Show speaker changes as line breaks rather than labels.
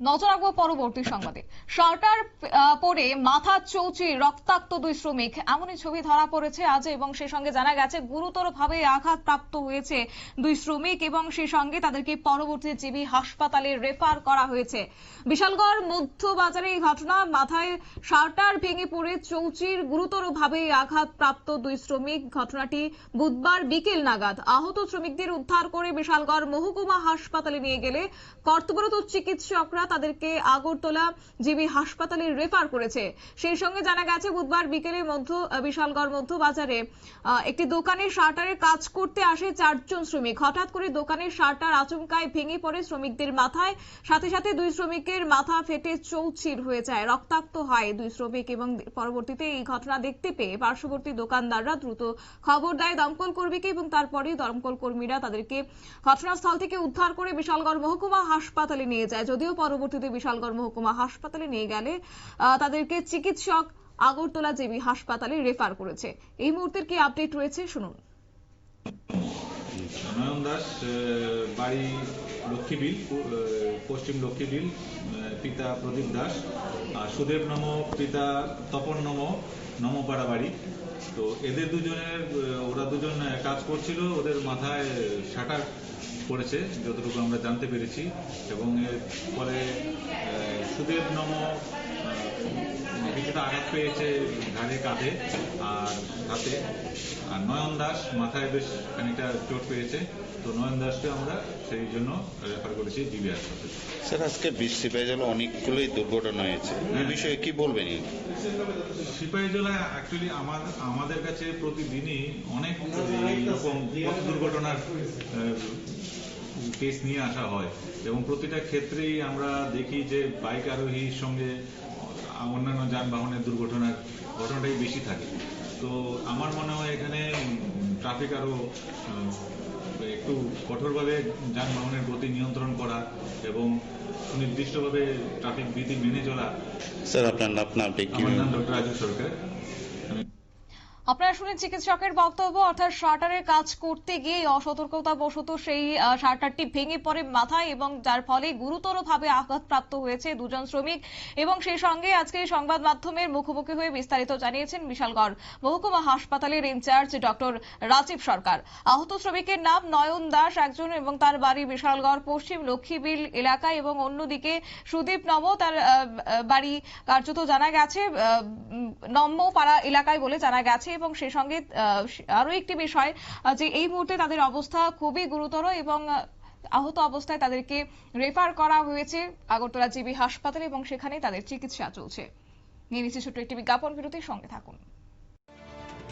নজর রাখবো পরবর্তী সংবাদে। শার্টার পরে মাথা চৌচি রক্তাক্ত দুই শ্রমিক, এমনই ছবি ধরা পড়েছে আজ, এবং সেই সঙ্গে জানা গেছে গুরুতরভাবে আঘাতপ্রাপ্ত হয়েছে দুই শ্রমিক এবং সেই সঙ্গে তাদেরকে পরবর্তী জিবি হাসপাতালে রেফার করা হয়েছে। বিশালগড় মধ্য বাজারে এই ঘটনা। মাথায় শার্টার ভেঙে পড়ে চৌচির গুরুতরভাবে আঘাতপ্রাপ্ত দুই শ্রমিক। ঘটনাটি বুধবার বিকেল নাগাদ। আহত শ্রমিকদের উদ্ধার করে বিশালগড় মহকুমা হাসপাতালে নিয়ে গেলে কর্তব্যরত চিকিৎসকরা তাদেরকে আগরতলা জিবি হাসপাতালে রেফার করেছে। সেই সঙ্গে জানা গেছে বুধবার বিকেলে বিশালগড় মধ্য বাজারে একটি দোকানে শার্টারের কাজ করতে আসে 4 জন শ্রমিক। হঠাৎ করে দোকানের শার্টার আচমকায় ভেঙে পড়ে শ্রমিকদের মাথায়, সাথে সাথে দুই শ্রমিকের মাথা ফেটে চৌচির হয়ে যায়, রক্তাক্ত হয় দুই শ্রমিক। এবং পরবর্তীতে এই ঘটনা দেখতে পেয়ে পার্শ্ববর্তী দোকানদাররা দ্রুত খবর দেয় দমকল কর্মীকে এবং তারপরে দমকল কর্মীরা তাদেরকে ঘটনাস্থল থেকে উদ্ধার করে বিশালগড় মহকুমা হাসপাতালে নিয়ে যায়। যদিও পরবর্তীতে বিশালগড় মহকুমা হাসপাতালে নিয়ে গেলে তাদেরকে চিকিৎসক আগরতলা জিবি হাসপাতালে রেফার করেছে। এই মুহূর্তের কি আপডেট রয়েছে শুনুন।
নয়ন দাস, বাড়ি লক্ষ্মীবিল, পশ্চিম লক্ষ্মীবিল, পিতা প্রদীপ দাস, আর সুদেব নম পিতা তপন নম, নমপাড়া বাড়ি। তো এদের ওরা দুজন কাজ করছিল, ওদের মাথায় শাটার পড়েছে যতটুকু আমরা জানতে পেরেছি। এবং এর পরে সুদেব নম কিছুটা আঘাত পেয়েছে ঘাড়ে, কাঁধে আর হাতে। আর নয়ন দাস মাথায় বেশ খানিকটা চোট পেয়েছে। তো নয়ন দাসকে আমরা সেই জন্য রেফার করেছি জিবি হাসপাতালে।
স্যার, আজকে সিপাহীজলা অনেকগুলোই দুর্ঘটনা হয়েছে, এই বিষয়ে কি বলবেন?
সিপাহীজলায় অ্যাকচুয়ালি আমাদের কাছে প্রতিদিনই অনেক রকম পথ দুর্ঘটনার কেস নিয়ে আসা হয়, এবং প্রতিটা ক্ষেত্রেই আমরা দেখি যে বাইক আরোহীর সঙ্গে অন্যান্য যানবাহনের ঘটনাটাই বেশি থাকে। তো আমার মনে হয় এখানে ট্রাফিক আরো একটু কঠোরভাবে যানবাহনের গতি নিয়ন্ত্রণ করা এবং সুনির্দিষ্টভাবে ট্রাফিক বিধি মেনে চলা।
স্যার, আপনার
আমার নাম ডক্টর রাজু সরকার।
আপনারা শুনেন চিকিৎসকের বক্তব্য, অর্থাৎ শার্টারের কাজ করতে গিয়ে অসতর্কতাবশত সেই শার্টারটি ভেঙে পড়ে মাথায়, এবং যার ফলে গুরুতরভাবে আঘাতপ্রাপ্ত হয়েছে দুজন শ্রমিক। এবং সেই সঙ্গে আজকে সংবাদ মাধ্যমের মুখোমুখি হয়ে বিস্তারিত জানিয়েছেন বিশালগড় মহকুমা হাসপাতালের ইনচার্জ ডক্টর রাজীব সরকার। আহত শ্রমিকের নাম নয়ন দাস একজন, এবং তার বাড়ি বিশালগড় পশ্চিম লক্ষ্মীবিল এলাকায়, এবং অন্যদিকে সুদীপ নম, তার বাড়ি কার্যত জানা গেছে নম্মপাড়া এলাকায় বলে জানা গেছে। এবং সেই সঙ্গে আরো একটি বিষয় যে এই মুহূর্তে তাদের অবস্থা খুবই গুরুতর, এবং আহত অবস্থায় তাদেরকে রেফার করা হয়েছে আগরতলা জিবি হাসপাতালে, এবং সেখানে তাদের চিকিৎসা চলছে। নিয়ে নিচ্ছে ছোট্ট একটি বিজ্ঞাপন বিরতির সঙ্গে থাকুন।